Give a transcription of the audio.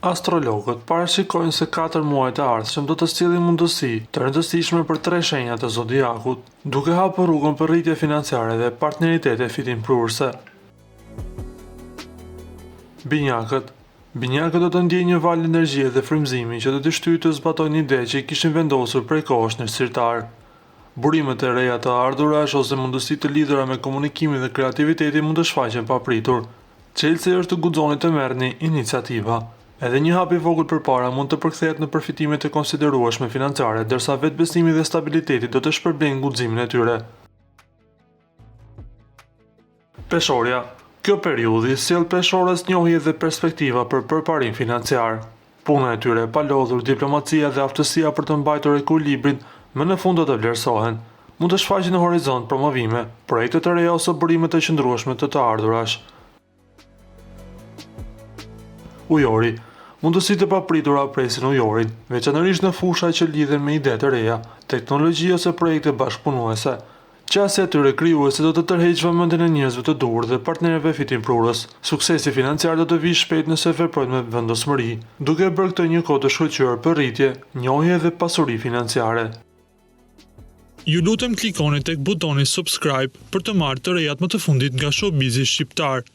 Astrologët parashikojnë se 4 muajt e ardhshëm do të sjellin mundësi të rëndësishme për 3 shenjat e zodiakut, duke hapur rrugën për rritje financiare dhe partneritete fitimprurëse. Binjakët do të ndjejnë një val energjie dhe frymëzimi që do t'i shtyjë të zbatojnë ide që i kishin vendosur prej kohësh në shqyrtar. Burimet e reja të ardhurash ose mundësitë të lidhura me komunikimin dhe kreativitetin mund të shfaqen papritur. Çelësi është të guxoni të merrni iniciativa. Edhe një hap i vogël përpara mund të përkthehet në përfitime të konsiderueshme financiare, ndërsa vetbesimi dhe stabiliteti do të shpërblejnë guximin e tyre. Peshorja. Kjo periudhë sjell peshorës njohje dhe perspektiva për përparim financiar. Puna e tyre pa lodhur, diplomacia dhe aftësia për të mbajtur ekuilibrin më në fund do të vlerësohen. Mund të shfaqen në horizont promovime, projekte të reja ose burime të qëndrueshme të ardhurash. Ujori. Mundësitë të papritura presin ujorin, veçanërisht në fusha që lidhen me ide të reja, teknologji ose projekte bashkëpunuese. Qasja e tyre krijuese do të tërheqë vëmendjen e njerëzve të duhur dhe partnerëve fitimprurës. Suksesi financiar do të vijë shpejt nëse veprojnë me vendosmëri, duke bërë këtë një kohë të shkëlqyer për rritje, njohje dhe pasuri financiare. Ju lutem klikoni tek butoni subscribe për të marrë të rejat më të fundit nga Showbizi shqiptar.